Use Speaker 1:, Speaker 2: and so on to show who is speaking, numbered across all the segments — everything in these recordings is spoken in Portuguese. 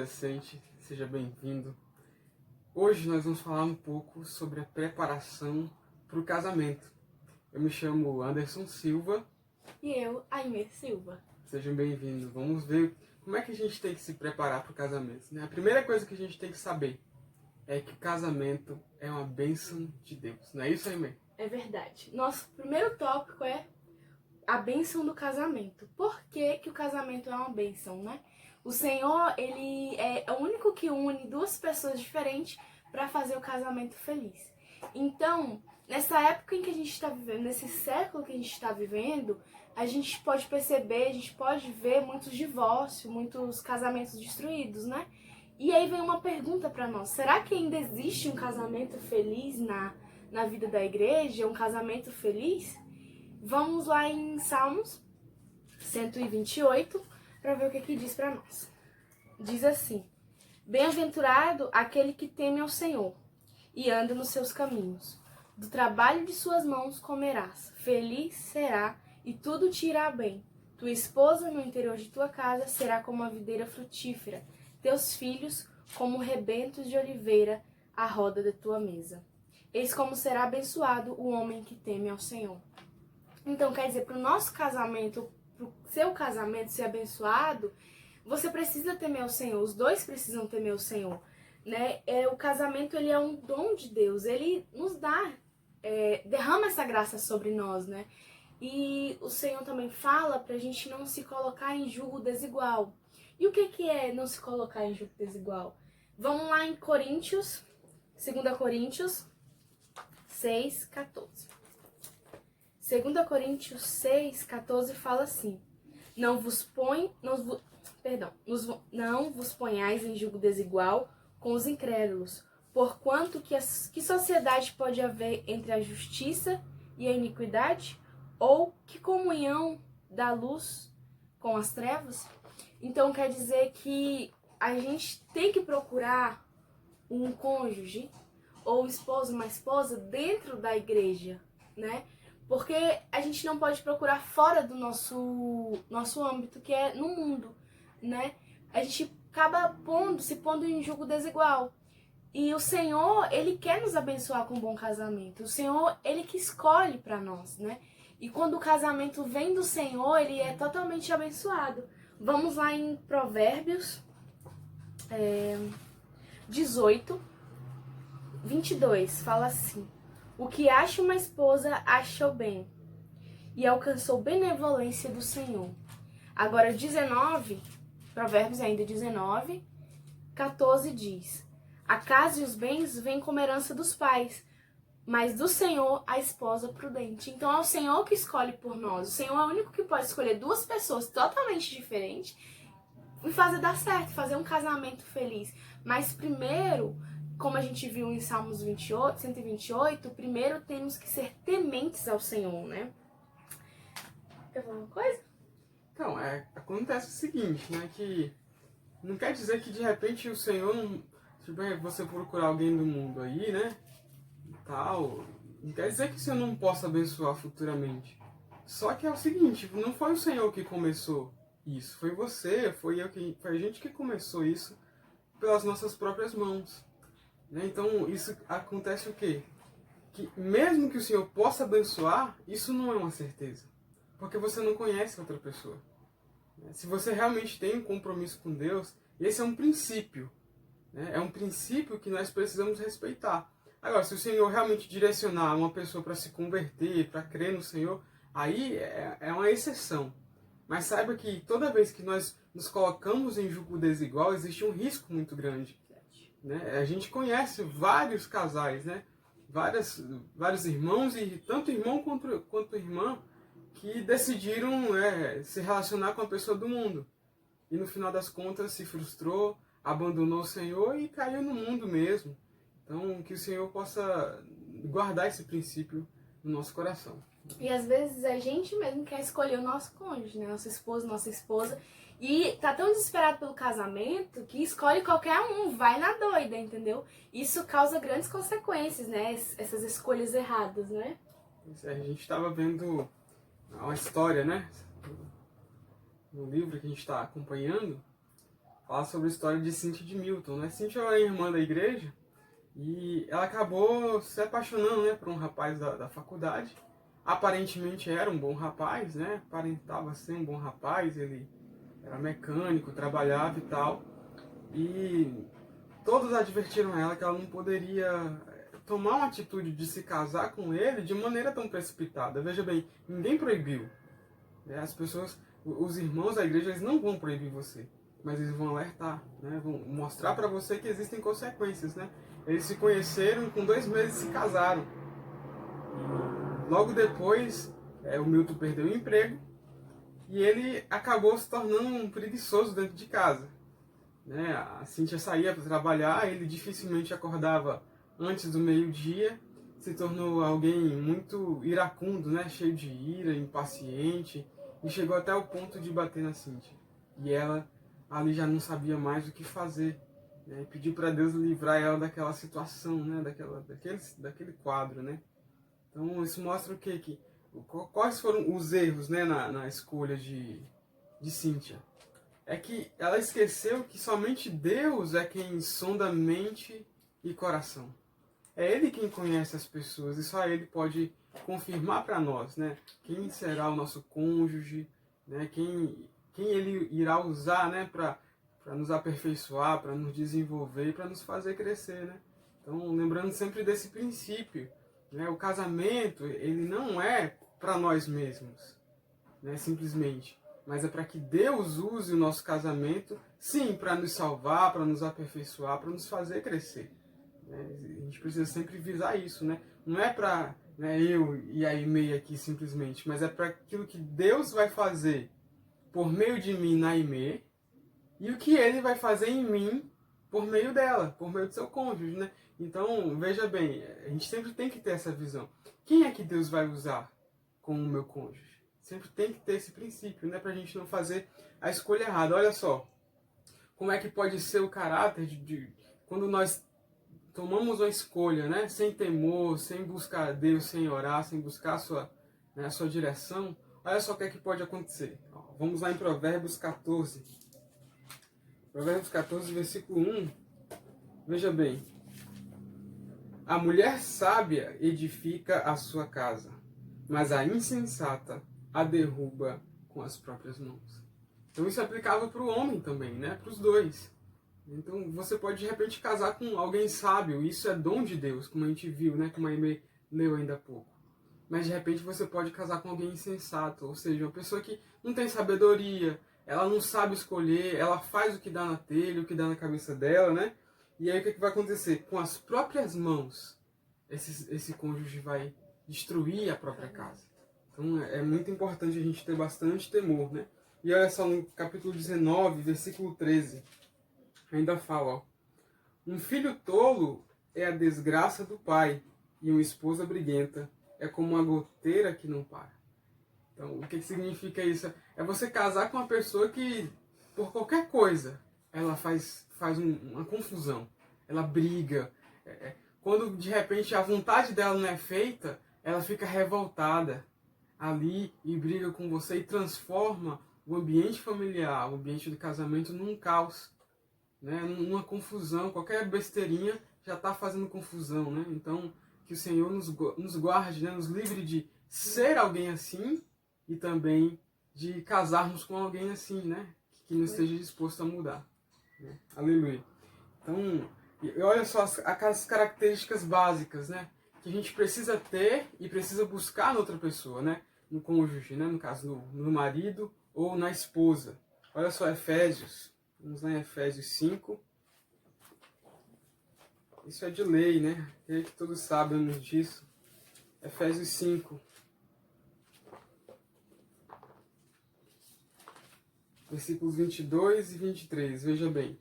Speaker 1: adolescente, seja bem-vindo. Hoje nós vamos falar um pouco sobre a preparação para o casamento. Eu me chamo Anderson Silva.
Speaker 2: E eu, Aimee Silva.
Speaker 1: Sejam bem-vindos. Vamos ver como é que a gente tem que se preparar para o casamento, né? A primeira coisa que a gente tem que saber é que o casamento é uma bênção de Deus. Não é isso, Aimee?
Speaker 2: É verdade. Nosso primeiro tópico é a bênção do casamento. Por que que o casamento é uma bênção, né? O Senhor, ele é o único que une duas pessoas diferentes para fazer o casamento feliz. Então, nessa época em que a gente está vivendo, nesse século que a gente está vivendo, a gente pode perceber, a gente pode ver muitos divórcios, muitos casamentos destruídos, né? E aí vem uma pergunta para nós: será que ainda existe um casamento feliz na vida da igreja? Um casamento feliz? Vamos lá em Salmos 128 para ver o que diz para nós. Diz assim: bem-aventurado aquele que teme ao Senhor e anda nos seus caminhos. Do trabalho de suas mãos comerás, feliz será e tudo te irá bem. Tua esposa no interior de tua casa será como a videira frutífera, teus filhos como rebentos de oliveira à roda da tua mesa. Eis como será abençoado o homem que teme ao Senhor. Então, quer dizer, para o nosso casamento, para o seu casamento ser abençoado, você precisa temer o Senhor, os dois precisam temer o Senhor, né? O casamento, ele é um dom de Deus, ele nos dá, derrama essa graça sobre nós, né? E o Senhor também fala para a gente não se colocar em julgo desigual. E o que é não se colocar em julgo desigual? Vamos lá em Coríntios, 2 Coríntios 6:14. 2 Coríntios 6:14 fala assim: não vos ponhais em julgo desigual com os incrédulos, porquanto que sociedade pode haver entre a justiça e a iniquidade? Ou que comunhão da luz com as trevas? Então quer dizer que a gente tem que procurar um cônjuge ou esposo, uma esposa dentro da igreja, né? Porque a gente não pode procurar fora do nosso âmbito, que é no mundo, né? A gente acaba se pondo em julgo desigual. E o Senhor, Ele quer nos abençoar com um bom casamento. O Senhor, Ele que escolhe para nós, né? E quando o casamento vem do Senhor, ele é totalmente abençoado. Vamos lá em Provérbios 18:22. Fala assim: o que acha uma esposa acha o bem e alcançou benevolência do Senhor. Agora 19, Provérbios ainda 19:14 diz: a casa e os bens vêm como herança dos pais, mas do Senhor a esposa prudente. Então é o Senhor que escolhe por nós. O Senhor é o único que pode escolher duas pessoas totalmente diferentes e fazer dar certo, fazer um casamento feliz. Mas primeiro, como a gente viu em Salmos 128, primeiro temos que ser tementes ao Senhor, né? Quer falar uma coisa?
Speaker 1: Então, acontece o seguinte, né? Que não quer dizer que de repente o Senhor não... Tipo, você procurar alguém do mundo aí, né? Tal, não quer dizer que o Senhor não possa abençoar futuramente. Só que é o seguinte, não foi o Senhor que começou isso, foi você, foi a gente que começou isso pelas nossas próprias mãos, né? Então isso acontece o quê? Que mesmo que o Senhor possa abençoar, isso não é uma certeza, porque você não conhece outra pessoa. Se você realmente tem um compromisso com Deus, esse é um princípio, né? É um princípio que nós precisamos respeitar. Agora, se o Senhor realmente direcionar uma pessoa para se converter, para crer no Senhor, aí é uma exceção. Mas saiba que toda vez que nós nos colocamos em julgo desigual, existe um risco muito grande, né? A gente conhece vários casais, né? Vários irmãos, e tanto irmão quanto irmã, que decidiram se relacionar com a pessoa do mundo. E no final das contas se frustrou, abandonou o Senhor e caiu no mundo mesmo. Então, que o Senhor possa guardar esse princípio no nosso coração.
Speaker 2: E às vezes a gente mesmo quer escolher o nosso cônjuge, né? Nosso esposo, nossa esposa. E tá tão desesperado pelo casamento que escolhe qualquer um, vai na doida, entendeu? Isso causa grandes consequências, né? Essas escolhas erradas, né?
Speaker 1: A gente estava vendo uma história, né? No livro que a gente está acompanhando, falar sobre a história de Cynthia de Milton, né? Cynthia era irmã da igreja e ela acabou se apaixonando, né, por um rapaz da faculdade. Aparentemente era um bom rapaz, né? Aparentava ser um bom rapaz, ele era mecânico, trabalhava e tal. E todos advertiram ela que ela não poderia tomar uma atitude de se casar com ele de maneira tão precipitada. Veja bem, ninguém proibiu, né? As pessoas, os irmãos da igreja, eles não vão proibir você, mas eles vão alertar, né? Vão mostrar para você que existem consequências, né? Eles se conheceram, com 2 meses se casaram. E logo depois, o Milton perdeu o emprego e ele acabou se tornando um preguiçoso dentro de casa, né? A Cynthia saía para trabalhar, ele dificilmente acordava antes do meio-dia, se tornou alguém muito iracundo, né? Cheio de ira, impaciente, e chegou até o ponto de bater na Cynthia. E ela ali já não sabia mais o que fazer, né? E pediu para Deus livrar ela daquela situação, né? Daquele quadro, né? Então isso mostra o quê? Quais foram os erros, né? na escolha de Cynthia? É que ela esqueceu que somente Deus é quem sonda mente e coração. É Ele quem conhece as pessoas e só Ele pode confirmar para nós, né? Quem será o nosso cônjuge, né? Quem Ele irá usar, né? Para nos aperfeiçoar, para nos desenvolver, para nos fazer crescer, né? Então, lembrando sempre desse princípio, né? O casamento, ele não é para nós mesmos, né? Simplesmente. Mas é para que Deus use o nosso casamento, sim, para nos salvar, para nos aperfeiçoar, para nos fazer crescer. Né? A gente precisa sempre visar isso, né? Não é para, né, eu e a Aimee aqui simplesmente, mas é para aquilo que Deus vai fazer por meio de mim na Aimee e o que Ele vai fazer em mim por meio dela, por meio do seu cônjuge, né? Então, veja bem, a gente sempre tem que ter essa visão. Quem é que Deus vai usar como o meu cônjuge? Sempre tem que ter esse princípio, né? Pra gente não fazer a escolha errada. Olha só, como é que pode ser o caráter quando nós tomamos uma escolha, né? Sem temor, sem buscar Deus, sem orar, sem buscar a sua direção. Olha só o que é que pode acontecer. Vamos lá em Provérbios 14. Provérbios 14, versículo 1. Veja bem. A mulher sábia edifica a sua casa, mas a insensata a derruba com as próprias mãos. Então isso é aplicável para o homem também, né? Para os dois. Então você pode de repente casar com alguém sábio, isso é dom de Deus, como a gente viu, né? Como a Aimee leu ainda há pouco. Mas de repente você pode casar com alguém insensato, ou seja, uma pessoa que não tem sabedoria, ela não sabe escolher, ela faz o que dá na telha, o que dá na cabeça dela, né? E aí o que vai acontecer? Com as próprias mãos, esse cônjuge vai destruir a própria casa. Então é muito importante a gente ter bastante temor, né? E olha só, no capítulo 19, versículo 13, ainda fala, ó, um filho tolo é a desgraça do pai, e uma esposa briguenta é como uma goteira que não para. Então, o que significa isso? É você casar com uma pessoa que, por qualquer coisa, ela faz uma confusão, ela briga. Quando, de repente, a vontade dela não é feita, ela fica revoltada ali e briga com você e transforma o ambiente familiar, o ambiente do casamento num caos, né? Numa confusão. Qualquer besteirinha já está fazendo confusão, né? Então, que o Senhor nos guarde, né? Nos livre de ser alguém assim e também de casarmos com alguém assim, né? Que não esteja disposto a mudar. Né? Aleluia. Então, olha só as características básicas, né? Que a gente precisa ter e precisa buscar na outra pessoa, né? No cônjuge, né? No caso, no marido ou na esposa. Olha só, Efésios. Vamos lá em Efésios 5. Isso é de lei, né? Creio que todos sabemos disso. Efésios 5. Versículos 22 e 23. Veja bem.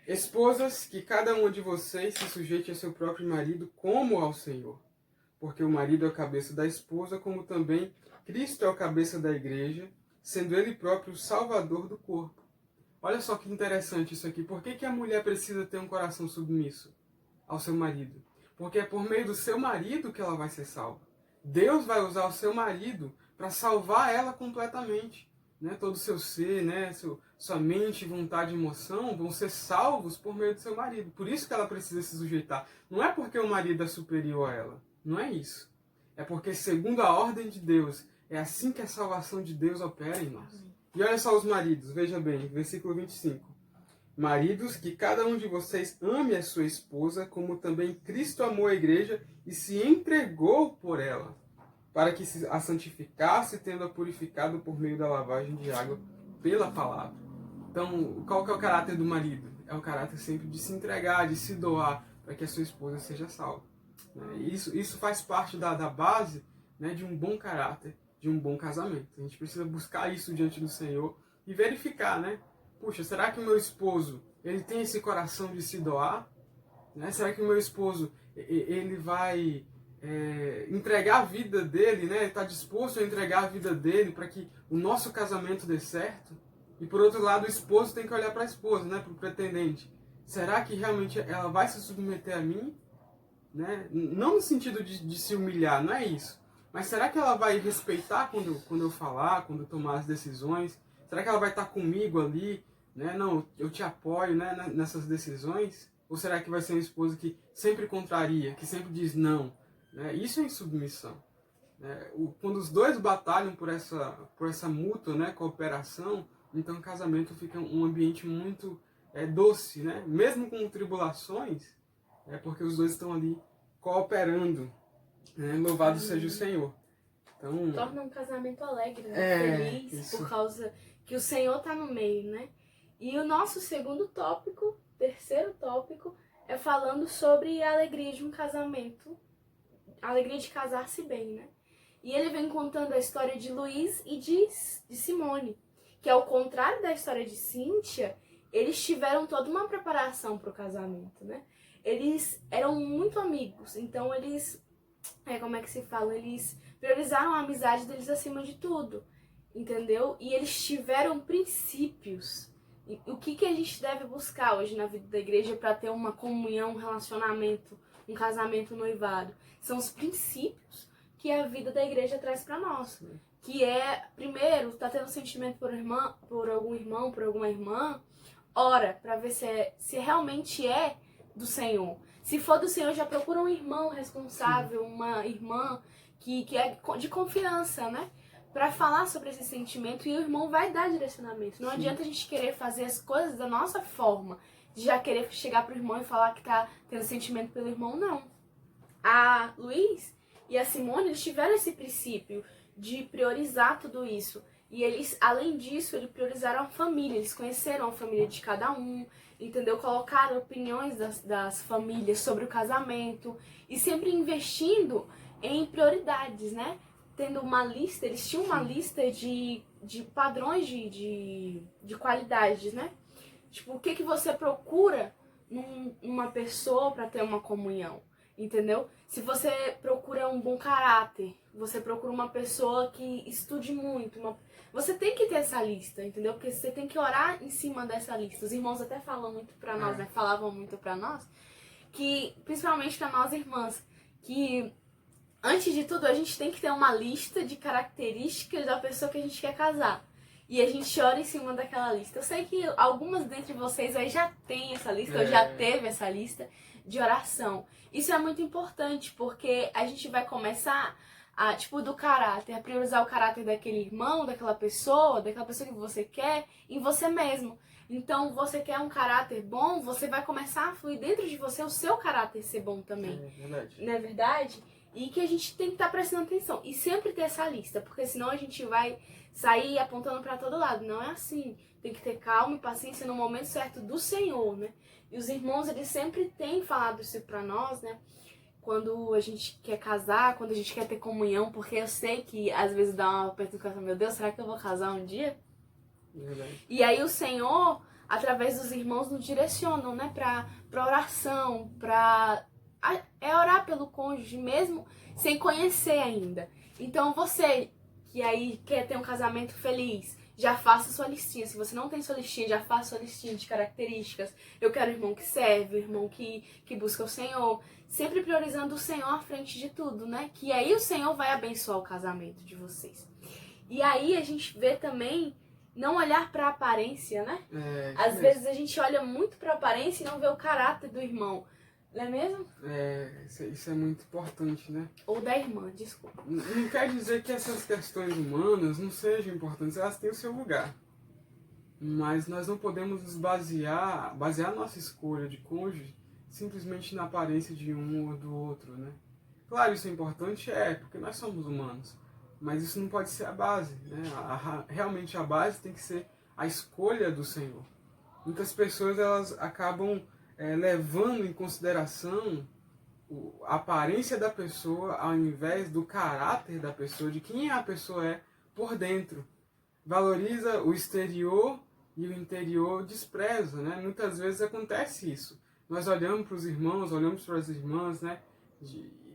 Speaker 1: Esposas, que cada uma de vocês se sujeite a seu próprio marido como ao Senhor. Porque o marido é a cabeça da esposa, como também Cristo é a cabeça da igreja, sendo ele próprio o salvador do corpo. Olha só que interessante isso aqui. Por que a mulher precisa ter um coração submisso ao seu marido? Porque é por meio do seu marido que ela vai ser salva. Deus vai usar o seu marido para salvar ela completamente. né, todo o seu ser, né, sua mente, vontade e emoção vão ser salvos por meio do seu marido. Por isso que ela precisa se sujeitar. Não é porque o marido é superior a ela. Não é isso. É porque, segundo a ordem de Deus, é assim que a salvação de Deus opera em nós. E olha só os maridos, veja bem, versículo 25. Maridos, que cada um de vocês ame a sua esposa, como também Cristo amou a igreja e se entregou por ela, para que a santificasse, tendo-a purificado por meio da lavagem de água pela palavra. Então, qual que é o caráter do marido? É o caráter sempre de se entregar, de se doar, para que a sua esposa seja salva. Isso faz parte da base, né, de um bom caráter, de um bom casamento. A gente precisa buscar isso diante do Senhor e verificar, né? Puxa, será que o meu esposo ele tem esse coração de se doar? Né? Será que o meu esposo ele vai entregar a vida dele, né? Está disposto a entregar a vida dele para que o nosso casamento dê certo? E por outro lado, o esposo tem que olhar para a esposa, né? Para o pretendente. Será que realmente ela vai se submeter a mim? Né? Não no sentido de se humilhar, não é isso. Mas será que ela vai respeitar quando eu falar, quando eu tomar as decisões? Será que ela vai estar comigo ali? Né? Não, eu te apoio, né, nessas decisões? Ou será que vai ser uma esposa que sempre contraria, que sempre diz não? Né? Isso é insubmissão. Né? Quando os dois batalham por essa mútua, né, cooperação, então o casamento fica um ambiente muito doce, né? Mesmo com tribulações, porque os dois estão ali cooperando. Né? Louvado seja o Senhor. Então,
Speaker 2: torna um casamento alegre, né? Feliz,
Speaker 1: isso.
Speaker 2: Por causa que o Senhor está no meio, né? E o nosso terceiro tópico, é falando sobre a alegria de um casamento, a alegria de casar-se bem, né? E ele vem contando a história de Luís e de Simone, que ao contrário da história de Cíntia, eles tiveram toda uma preparação para o casamento, né? Eles eram muito amigos, então eles, como é que se fala? Eles priorizaram a amizade deles acima de tudo, entendeu? E eles tiveram princípios. O que a gente deve buscar hoje na vida da igreja para ter uma comunhão, um relacionamento, um casamento, um noivado? São os princípios que a vida da igreja traz para nós. Que é, primeiro, tá tendo sentimento por algum irmão, por alguma irmã, ora, para ver se realmente é do Senhor. Se for do Senhor, já procura um irmão responsável, uma irmã que é de confiança, né? Para falar sobre esse sentimento, e o irmão vai dar direcionamento. Não adianta a gente querer fazer as coisas da nossa forma, de já querer chegar pro irmão e falar que tá tendo sentimento pelo irmão, não. A Luís e a Simone, eles tiveram esse princípio de priorizar tudo isso. E eles, além disso, eles priorizaram a família, eles conheceram a família de cada um, entendeu? Colocaram opiniões das famílias sobre o casamento e sempre investindo em prioridades, né? Tendo uma lista, eles tinham uma lista de padrões de qualidades, né? Tipo, o que você procura numa pessoa para ter uma comunhão, entendeu? Se você procura um bom caráter, você procura uma pessoa que estude muito, você tem que ter essa lista, entendeu? Porque você tem que orar em cima dessa lista. Os irmãos até falam muito pra nós, né? Falavam muito pra nós, que, principalmente pra nós irmãs, que antes de tudo a gente tem que ter uma lista de características da pessoa que a gente quer casar. E a gente ora em cima daquela lista. Eu sei que algumas dentre vocês aí já tem essa lista, ou já teve essa lista de oração. Isso é muito importante, porque a gente vai começar do caráter, a priorizar o caráter daquele irmão, daquela pessoa que você quer, em você mesmo. Então, você quer um caráter bom, você vai começar a fluir dentro de você o seu caráter ser bom também.
Speaker 1: É verdade.
Speaker 2: Não é verdade? E que a gente tem que estar prestando atenção. E sempre ter essa lista, porque senão a gente vai sair apontando para todo lado. Não é assim. Tem que ter calma e paciência no momento certo do Senhor, né? E os irmãos, eles sempre têm falado isso para nós, né? Quando a gente quer casar, quando a gente quer ter comunhão, porque eu sei que às vezes dá uma aperto no coração, meu Deus, será que eu vou casar um dia?
Speaker 1: Verdade.
Speaker 2: E aí o Senhor, através dos irmãos, nos direcionam, né, pra oração, orar pelo cônjuge mesmo, sem conhecer ainda. Então você, que aí quer ter um casamento feliz, já faça sua listinha. Se você não tem sua listinha, já faça sua listinha de características. Eu quero o irmão que serve, o irmão que busca o Senhor. Sempre priorizando o Senhor à frente de tudo, né? Que aí o Senhor vai abençoar o casamento de vocês. E aí a gente vê também não olhar para a aparência, né?
Speaker 1: É,
Speaker 2: Às vezes a gente olha muito para a aparência e não vê o caráter do irmão, não é mesmo?
Speaker 1: Isso é muito importante, né?
Speaker 2: Ou da irmã, desculpa.
Speaker 1: Não quer dizer que essas questões humanas não sejam importantes, elas têm o seu lugar. Mas nós não podemos nos basear nossa escolha de cônjuge simplesmente na aparência de um ou do outro, né? Claro, isso é importante, porque nós somos humanos. Mas isso não pode ser a base, né? Realmente a base tem que ser a escolha do Senhor. Muitas pessoas elas acabam levando em consideração a aparência da pessoa ao invés do caráter da pessoa, de quem a pessoa é por dentro. Valoriza o exterior e o interior despreza, né? Muitas vezes acontece isso. Nós olhamos para os irmãos, olhamos para as irmãs, né?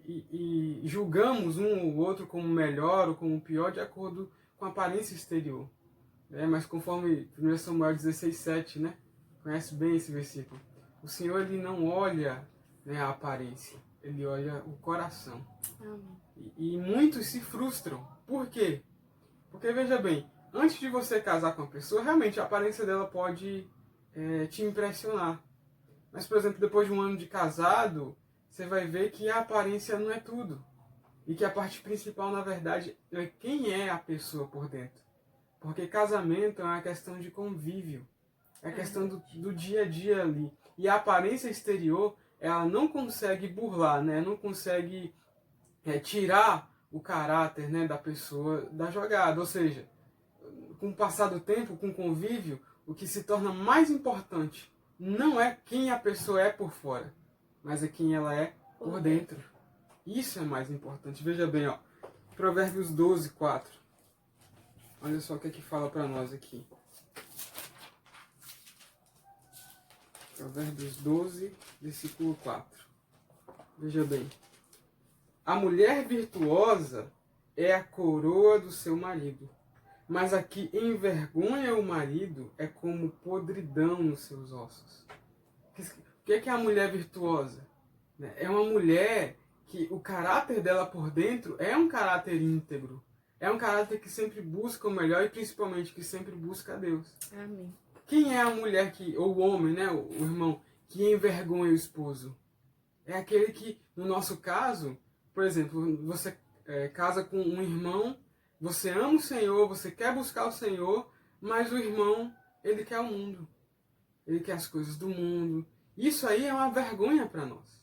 Speaker 1: E julgamos um ou outro como melhor ou como pior de acordo com a aparência exterior. Mas conforme 1 Samuel 16:7, né? Conhece bem esse versículo. O Senhor ele não olha, né, a aparência, ele olha o coração. E muitos se frustram. Por quê? Porque veja bem, antes de você casar com uma pessoa, realmente a aparência dela pode te impressionar. Mas, por exemplo, depois de um ano de casado, você vai ver que a aparência não é tudo. E que a parte principal, na verdade, é quem é a pessoa por dentro. Porque casamento é uma questão de convívio. É a questão do dia a dia ali. E a aparência exterior, ela não consegue burlar, né? Não consegue tirar o caráter, né, da pessoa da jogada. Ou seja, com o passar do tempo, com o convívio, o que se torna mais importante não é quem a pessoa é por fora, mas é quem ela é por dentro. Isso é mais importante. Veja bem, ó, Provérbios 12:4. Olha só o que é que fala para nós aqui. Provérbios 12, versículo 4. Veja bem. A mulher virtuosa é a coroa do seu marido, mas a que envergonha o marido é como podridão nos seus ossos. O que é a mulher virtuosa? É uma mulher que o caráter dela por dentro é um caráter íntegro. É um caráter que sempre busca o melhor e principalmente que sempre busca a Deus.
Speaker 2: Amém.
Speaker 1: Quem é a mulher ou o homem, né, o irmão, que envergonha o esposo? É aquele que, no nosso caso, por exemplo, você casa com um irmão, você ama o Senhor, você quer buscar o Senhor, mas o irmão, ele quer o mundo. Ele quer as coisas do mundo. Isso aí é uma vergonha para nós.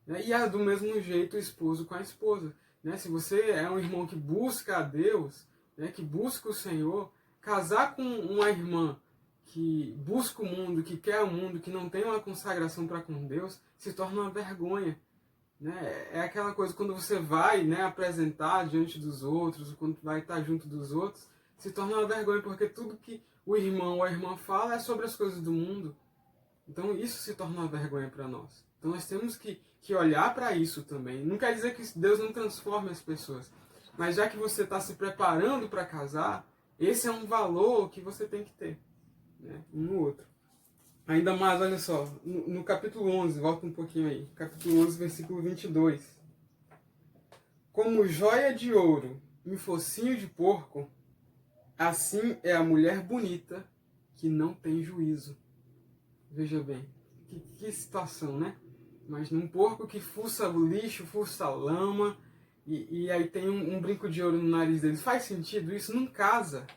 Speaker 1: Né? E é do mesmo jeito o esposo com a esposa. Né? Se você é um irmão que busca a Deus, né, que busca o Senhor, casar com uma irmã que busca o mundo, que quer o mundo, que não tem uma consagração para com Deus, se torna uma vergonha. Né? É aquela coisa, quando você vai, né, apresentar diante dos outros, quando vai estar junto dos outros, se torna uma vergonha, porque tudo que o irmão ou a irmã fala é sobre as coisas do mundo. Então isso se torna uma vergonha para nós. Então nós temos que olhar para isso também. Não quer dizer que Deus não transforme as pessoas, mas já que você está se preparando para casar, esse é um valor que você tem que ter, né, um no outro. Ainda mais, olha só, no capítulo 11, volta um pouquinho aí, capítulo 11, versículo 22. Como joia de ouro em focinho de porco, assim é a mulher bonita que não tem juízo. Veja bem, que situação, né? Mas num porco que fuça o lixo, fuça a lama, e aí tem um brinco de ouro no nariz dele. Faz sentido isso? Não casa.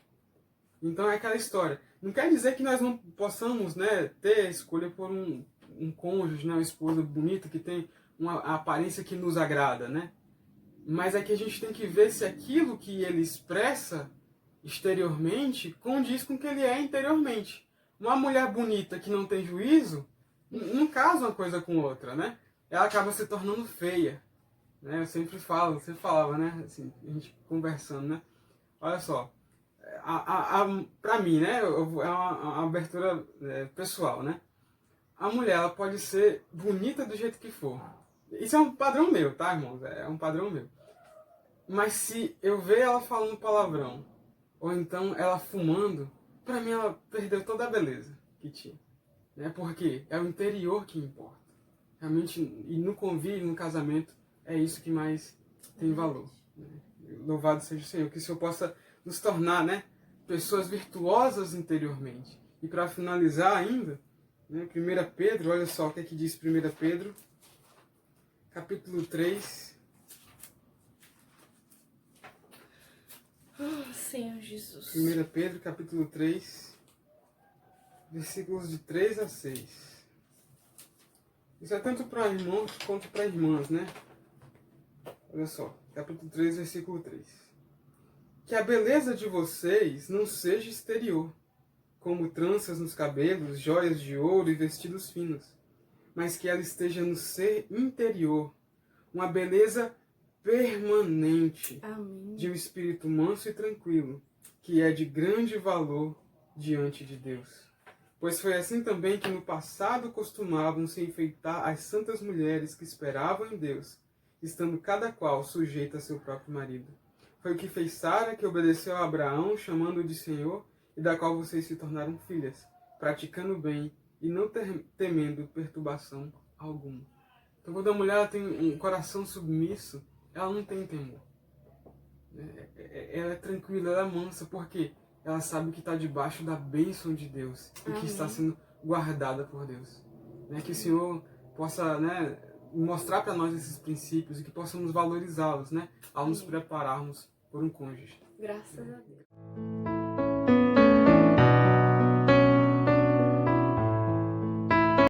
Speaker 1: Então é aquela história. Não quer dizer que nós não possamos, né, ter escolha por um cônjuge, né, uma esposa bonita que tem uma aparência que nos agrada, né? Mas é que a gente tem que ver se aquilo que ele expressa exteriormente condiz com o que ele é interiormente. Uma mulher bonita que não tem juízo, não casa uma coisa com outra, né? Ela acaba se tornando feia. Né? Eu sempre falo, você falava, né? Assim, a gente conversando, né? Olha só. Pra mim, né, é uma abertura pessoal, né? A mulher, ela pode ser bonita do jeito que for. Isso é um padrão meu, tá, irmãos? É um padrão meu. Mas se eu ver ela falando palavrão, ou então ela fumando, pra mim ela perdeu toda a beleza que tinha. Né? Porque é o interior que importa. Realmente, e no convívio, no casamento, é isso que mais tem valor. Né? Louvado seja o Senhor, que o Senhor possa nos tornar, né, pessoas virtuosas interiormente. E para finalizar ainda, né, 1 Pedro, olha só o que é que diz 1 Pedro, capítulo 3.
Speaker 2: Senhor Jesus.
Speaker 1: 1 Pedro, capítulo 3, versículos de 3 a 6. Isso é tanto para irmãos quanto para irmãs, né? Olha só, capítulo 3, versículo 3. Que a beleza de vocês não seja exterior, como tranças nos cabelos, joias de ouro e vestidos finos, mas que ela esteja no ser interior, uma beleza permanente,
Speaker 2: Amém.
Speaker 1: de um espírito manso e tranquilo, que é de grande valor diante de Deus. Pois foi assim também que no passado costumavam se enfeitar as santas mulheres que esperavam em Deus, estando cada qual sujeita a seu próprio marido. Foi o que fez Sara, que obedeceu a Abraão, chamando-o de Senhor, e da qual vocês se tornaram filhas, praticando o bem e não temendo perturbação alguma. Então, quando a mulher ela tem um coração submisso, ela não tem temor. Ela é tranquila, ela é mansa, porque ela sabe que está debaixo da bênção de Deus e que está sendo guardada por Deus. Que o Senhor possa, mostrar para nós esses princípios e que possamos valorizá-los, ao nos prepararmos por um cônjuge.
Speaker 2: Graças a Deus.